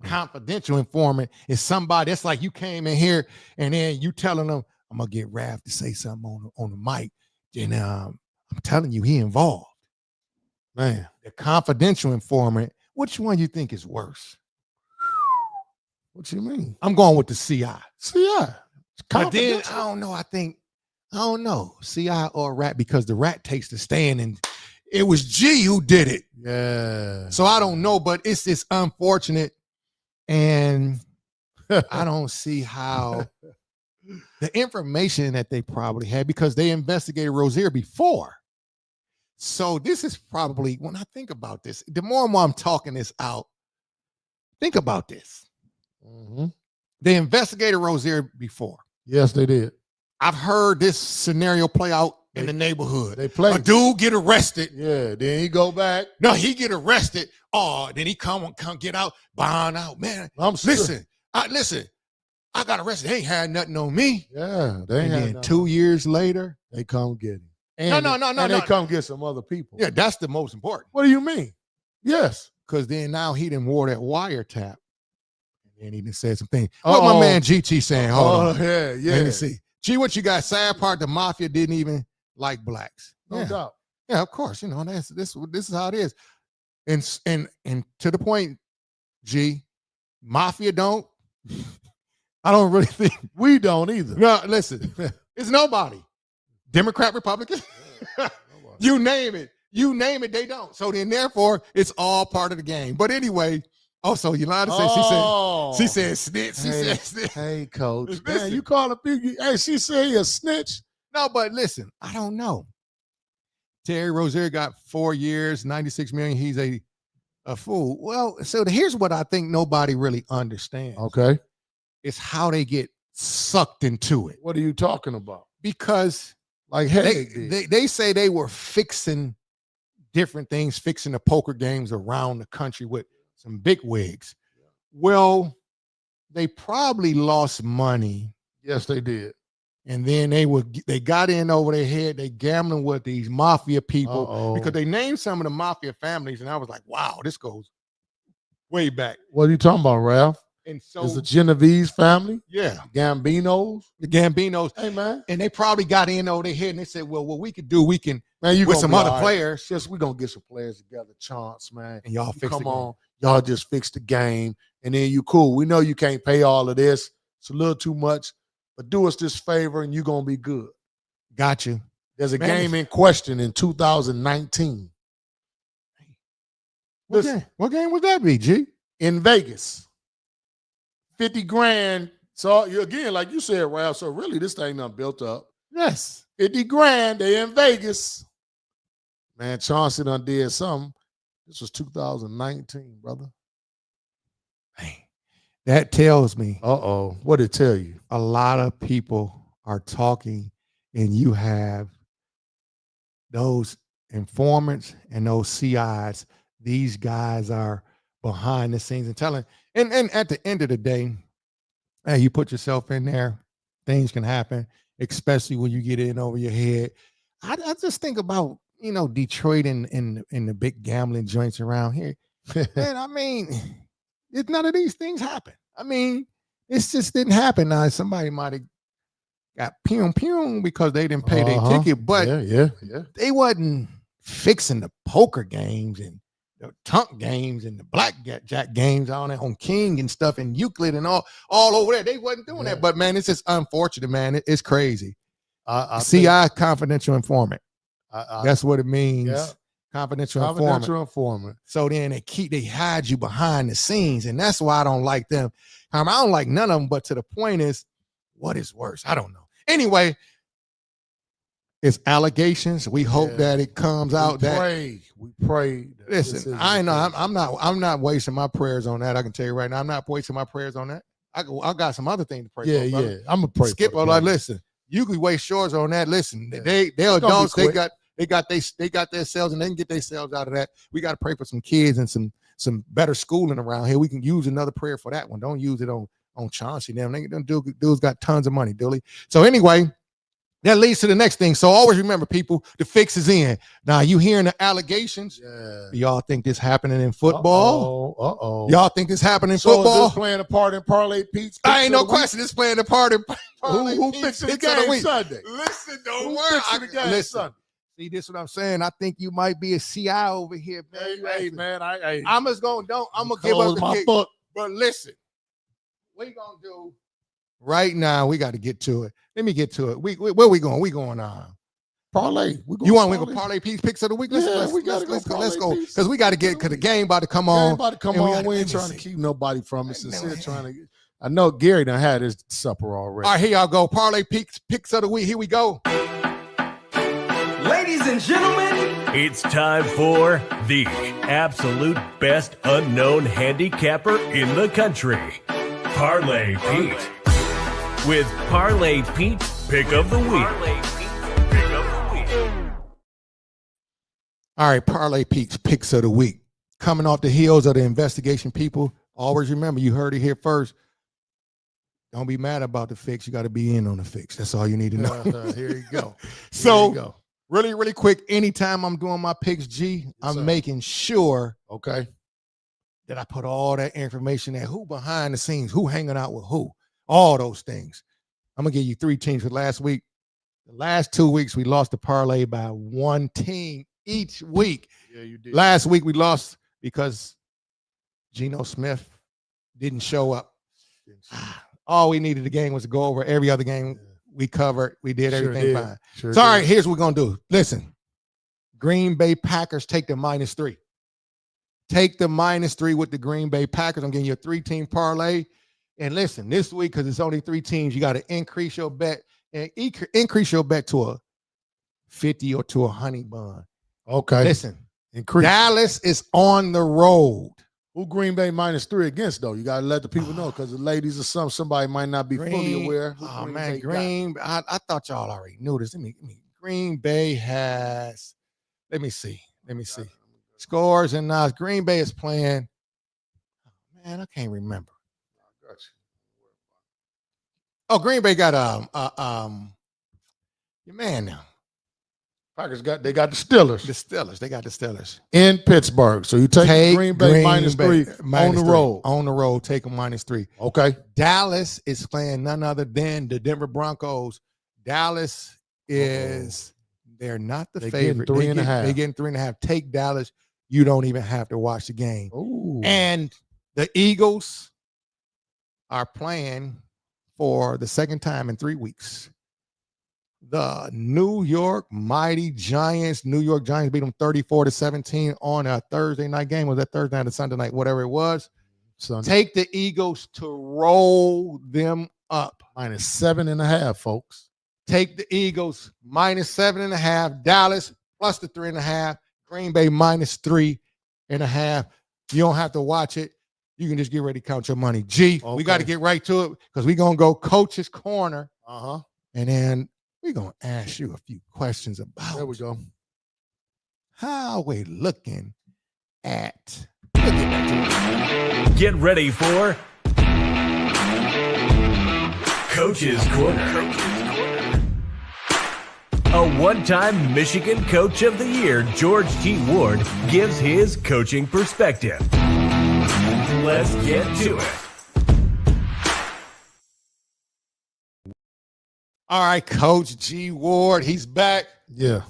confidential informant, is somebody that's like you came in here and then you telling them, I'm gonna get Raph to say something on the mic. And I'm telling you, he involved. Man, the confidential informant, which one you think is worse? What you mean? I'm going with the CI. But then I don't know. I don't know. CI or rat, because the rat takes the stand and it was G who did it. Yeah. So I don't know, but it's unfortunate. And I don't see how the information that they probably had because they investigated Rozier before. So this is probably, when I think about this, the more and more I'm talking this out, think about this. Mm-hmm. They investigated Rozier before. Yes, they did. I've heard this scenario play out in the neighborhood. They play. A dude get arrested. Yeah, then he go back. No, he get arrested. Oh, then he come get out, bond out. Man, listen, I got arrested. They ain't had nothing on me. Yeah, they ain't and had then 2 years later, they come get him. No. They come get some other people. Yeah, that's the most important. What do you mean? Yes. Because then now he done wore that wiretap. And he done said some things. What my man GT saying? Hold on. Yeah. Let me see. G, what you got? Sad part, the mafia didn't even like blacks. No doubt. Yeah, of course. You know, this is how it is. And to the point, G, mafia don't. I don't really think. We don't either. No, listen. It's nobody. Democrat, Republican. You name it. They don't. So then, therefore, it's all part of the game. But anyway, also, Yolanda said she said snitch. She said snitch. Hey, coach. Man, you call a big. Hey, she said he a snitch. No, but listen, I don't know. Terry Rozier got 4 years, $96 million. He's a fool. Well, so here's what I think nobody really understands. Okay. It's how they get sucked into it. What are you talking about? Because like they say they were fixing different things, fixing the poker games around the country with some big wigs. Well, they probably lost money. Yes, they did. And then they got in over their head. They gambling with these mafia people because they named some of the mafia families, and I was like, wow, this goes way back. What are you talking about, Ralph? And so it's the Genovese family. Yeah. The Gambinos. Hey, man. And they probably got in over their head and they said, well, what we could do, we can, man, with some other players. Just we're going to get some players together, Chance, man. And y'all fix the game. Y'all just fix the game. And then you cool. We know you can't pay all of this. It's a little too much. But do us this favor and you're going to be good. Got you. There's a game in question in 2019. What game would that be, G? In Vegas. 50 grand. So again, like you said, Ralph, so really this thing done built up. Yes. 50 grand. They in Vegas. Man, Chauncey done did something. This was 2019, brother. Hey, that tells me. What did it tell you? A lot of people are talking and you have those informants and those CIs. These guys are behind the scenes and telling. And at the end of the day, hey, you put yourself in there, things can happen, especially when you get in over your head. I just think about, Detroit and the big gambling joints around here. And I mean, none of these things happen. I mean, it just didn't happen. Now, somebody might have got pew because they didn't pay their ticket, but they wasn't fixing the poker games and the tunk games and the blackjack games on King and stuff and Euclid and all over there. They wasn't doing that. But man, it's just unfortunate, man. It's crazy. CI, confidential informant. That's what it means. Yeah. Confidential informant. So then they hide you behind the scenes, and that's why I don't like them. I don't like none of them. But to the point is, what is worse? I don't know. Anyway. It's allegations. We hope that it comes out. We pray. Listen, I know I'm not wasting my prayers on that. I can tell you right now, I'm not wasting my prayers on that. I got some other things to pray for. Yeah. I'm gonna pray. Skip all that. Listen, you can waste yours on that. Listen, they're adults. They got themselves and they can get themselves out of that. We got to pray for some kids and some better schooling around here. We can use another prayer for that one. Don't use it on Chauncey. Them dudes got tons of money, Dilly. So anyway. That leads to the next thing. So always remember, people, the fix is in. Now, you hearing the allegations? Yeah. Y'all think this happening in football? Y'all think this happening in football? Is this playing a part in Parlay Pete's? I ain't no question. This playing a part in Parlay Who fixing the game Sunday? Listen, don't worry. Listen. See, this is what I'm saying. I think you might be a CI over here, man. Hey, man. I'm just going to give up the book. But listen, what you going to do? Right now, we got to get to it. Let me get to it. Where we going? We going on parlay. You want to go parlay picks of the week? Let's go because we got to get because the game about to come on. We ain't trying to keep nobody from it. Sincere trying to. I know Gary done had his supper already. All right, here y'all go. Parlay picks of the week. Here we go. Ladies and gentlemen, it's time for the absolute best unknown handicapper in the country, Parlay Pete. With Parlay Pete's Pick of the Week. All right, Parlay Pete's Picks of the Week. Coming off the heels of the investigation, people, always remember, you heard it here first. Don't be mad about the fix. You got to be in on the fix. That's all you need to know. Here you go. So, Here you go. really, really quick, anytime I'm doing my picks, G, I'm making sure that I put all that information there. Who behind the scenes, who hanging out with who, all those things. I'm going to give you 3 teams for last week. The last 2 weeks, we lost the parlay by 1 team each week. Yeah, you did. Last week, we lost because Geno Smith didn't show up. All we needed the game was to go over every other game we covered. We did everything fine. So, all right, here's what we're going to do. Listen, Green Bay Packers take the -3. Take the -3 with the Green Bay Packers. I'm giving you a 3-team parlay. And listen, this week, because it's only 3 teams, you got to increase your bet and increase your bet to a 50 or to a honey bun. Okay. Listen, increase. Dallas is on the road. Who Green Bay -3 against, though? You got to let the people know, because the ladies or somebody might not be fully aware. Oh, man, I thought y'all already knew this. Let me Green Bay has, let me see. Scores and odds. Green Bay is playing. Oh, man, I can't remember. Oh, Green Bay got your man now. Packers got the Steelers. They got the Steelers in Pittsburgh. So you take Green Bay -3 on the road. On the road, take them -3. Okay. Dallas is playing none other than the Denver Broncos. Dallas is they're not the favorite. Getting 3.5. They're getting 3.5. Take Dallas. You don't even have to watch the game. Ooh. And the Eagles are playing for the second time in 3 weeks. The New York Giants beat them 34-17 on a Thursday night game. Was that Thursday night or Sunday night? Whatever it was. Sunday. Take the Eagles to roll them up. -7.5, folks. Take the Eagles -7.5. Dallas plus the 3.5. Green Bay -3.5. You don't have to watch it. You can just get ready to count your money. We got to get right to it, because we're going to go Coach's Corner. And then we're going to ask you a few questions about there we go. how we're looking at. Get ready for Coach's Corner. A one-time Michigan Coach of the Year, George T. Ward, gives his coaching perspective. Let's get to it. All right, Coach G. Ward, he's back. Yeah.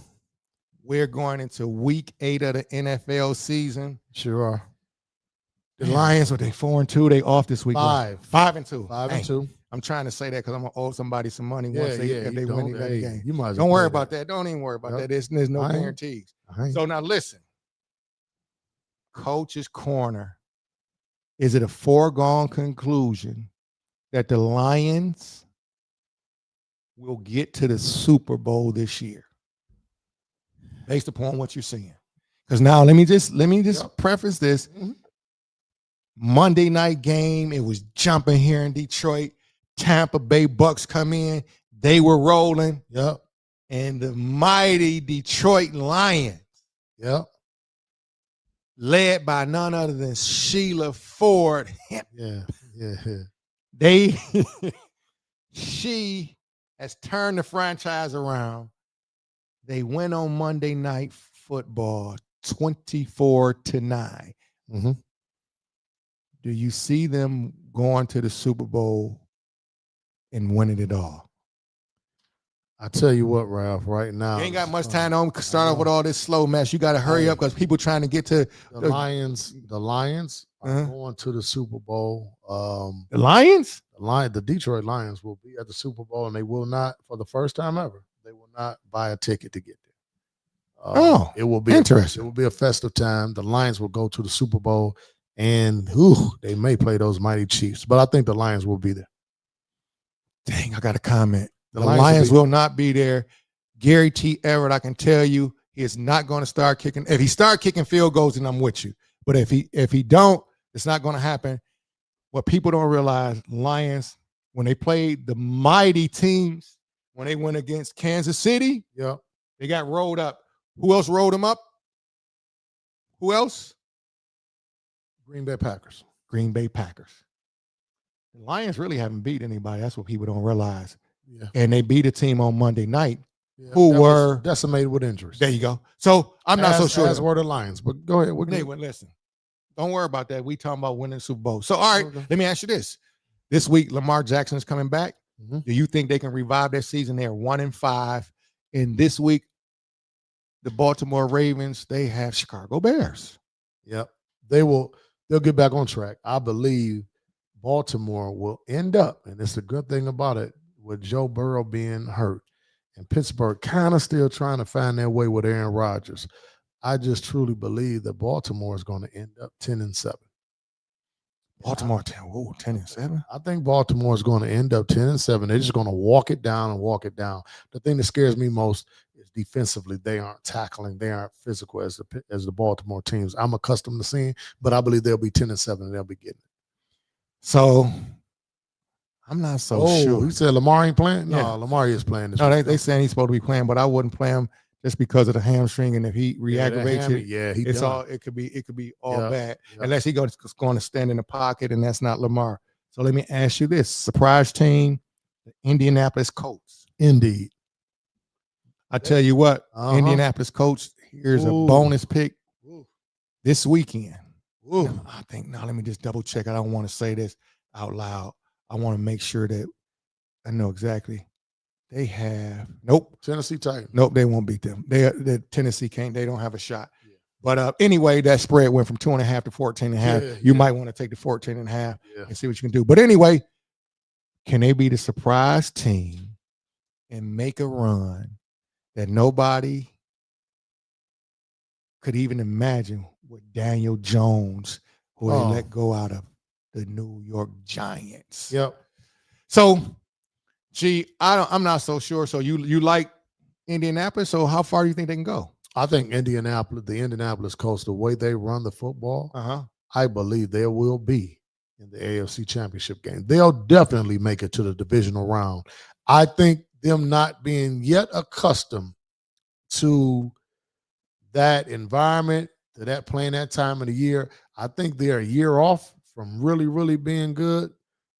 We're going into week 8 of the NFL season. Sure are. The Lions, were they 4-2? They off this week. 5. 5-2. 5-2. I'm trying to say that because I'm going to owe somebody some money once if they win that game. You might don't worry about that. Don't even worry about that. There's no guarantees. So now listen. Coach's Corner. Is it a foregone conclusion that the Lions will get to the Super Bowl this year, based upon what you're seeing? Because now let me just preface this. Monday night game, it was jumping here in Detroit. Tampa Bay Bucks come in, they were rolling. Yep. And the mighty Detroit Lions. Yep. Led by none other than Sheila Ford. Yeah. She has turned the franchise around. They went on Monday Night Football 24-9. Mm-hmm. Do you see them going to the Super Bowl and winning it all? I tell you what, Ralph, right now. You ain't got much time on. Start off with all this slow mess. You got to hurry up, because people trying to get to the Lions. The Lions are going to the Super Bowl. The Lions? The Detroit Lions will be at the Super Bowl, and they will not, for the first time ever, they will not buy a ticket to get there. It will be interesting. It will be a festive time. The Lions will go to the Super Bowl. And they may play those mighty Chiefs, but I think the Lions will be there. Dang, I got a comment. The Lions Lions will not be there. Gary T. Everett, I can tell you, he is not going to start kicking. If he start kicking field goals, then I'm with you. But if he don't, it's not going to happen. What people don't realize, Lions, when they played the mighty teams, when they went against Kansas City, they got rolled up. Who else rolled them up? Who else? Green Bay Packers. Green Bay Packers. The Lions really haven't beat anybody. That's what people don't realize. Yeah. And they beat a team on Monday night Yeah, who that were was decimated with injuries. There you go. So I'm not so sure. As were the Lions, but go ahead. Listen, don't worry about that. We talking about winning the Super Bowl. So, all right, let me ask you this. This week, Lamar Jackson is coming back. Mm-hmm. Do you think they can revive their season? They're 1-5. And this week, the Baltimore Ravens, they have Chicago Bears. Yep. They'll get back on track. I believe Baltimore will end up, and it's a good thing about it, with Joe Burrow being hurt and Pittsburgh kind of still trying to find their way with Aaron Rodgers. I just truly believe that Baltimore is going to end up 10-7. Baltimore 10-7. I think Baltimore is going to end up 10-7. They're just going to walk it down and walk it down. The thing that scares me most is defensively, they aren't tackling, they aren't physical as the Baltimore teams I'm accustomed to seeing. But I believe they'll be 10-7 and they'll be getting it. So I'm not so sure. You said Lamar ain't playing? No, Yeah. Lamar is playing this No, week. they saying he's supposed to be playing, but I wouldn't play him just because of the hamstring. And if he re-aggravates it could be all bad unless he goes going to stand in the pocket, and that's not Lamar. So let me ask you this: surprise team, the Indianapolis Colts. Indeed. I tell you what, Indianapolis Colts. Here's a bonus pick this weekend. I think now. Let me just double check. I don't want to say this out loud. I want to make sure that I know exactly. They have Tennessee Titans. Nope, they won't beat them. The Tennessee can't. They don't have a shot. Yeah. But anyway, that spread went from 2.5 to 14.5. You might want to take the 14.5 and see what you can do. But anyway, can they be the surprise team and make a run that nobody could even imagine with Daniel Jones, who they let go out of the New York Giants? Yep. So, I'm not so sure. So you like Indianapolis? So how far do you think they can go? I think the Indianapolis Colts, the way they run the football, I believe they will be in the AFC Championship game. They'll definitely make it to the divisional round. I think them not being yet accustomed to that environment, to that playing that time of the year, I think they're a year off from really, really being good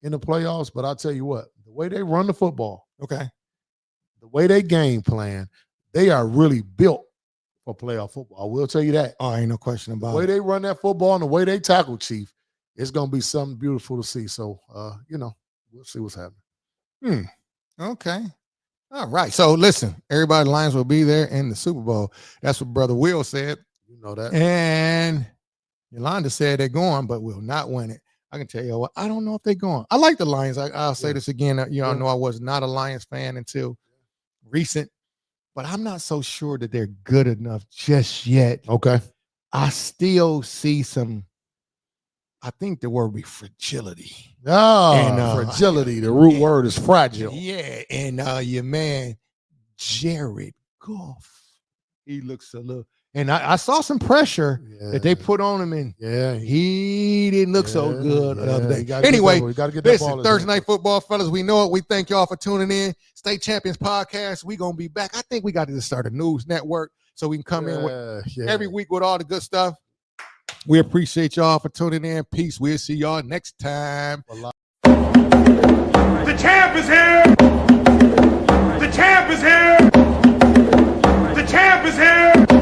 in the playoffs. But I'll tell you what, the way they run the football, the way they game plan, they are really built for playoff football. I will tell you that. Oh, ain't no question about it. The way they run that football and the way they tackle, Chief, it's going to be something beautiful to see. So, we'll see what's happening. Okay. All right. So, listen, everybody, Lions will be there in the Super Bowl. That's what Brother Will said. You know that. And Yolanda said they're going, but will not win it. I can tell you what, I don't know if they're going. I like the Lions. I'll say this again. I know I was not a Lions fan until recent, but I'm not so sure that they're good enough just yet. Okay. I still see some, I think the word would be fragility. Fragility. The root word is fragile. Yeah. And your man, Jared Goff, he looks a little, and I saw some pressure that they put on him, and he didn't look so good the other day. Anyway, listen, Thursday Night Football, fellas, we know it. We thank y'all for tuning in. State Champions Podcast, we going to be back. I think we got to start a news network so we can come in with, every week with all the good stuff. We appreciate y'all for tuning in. Peace. We'll see y'all next time. The champ is here. The champ is here. The champ is here.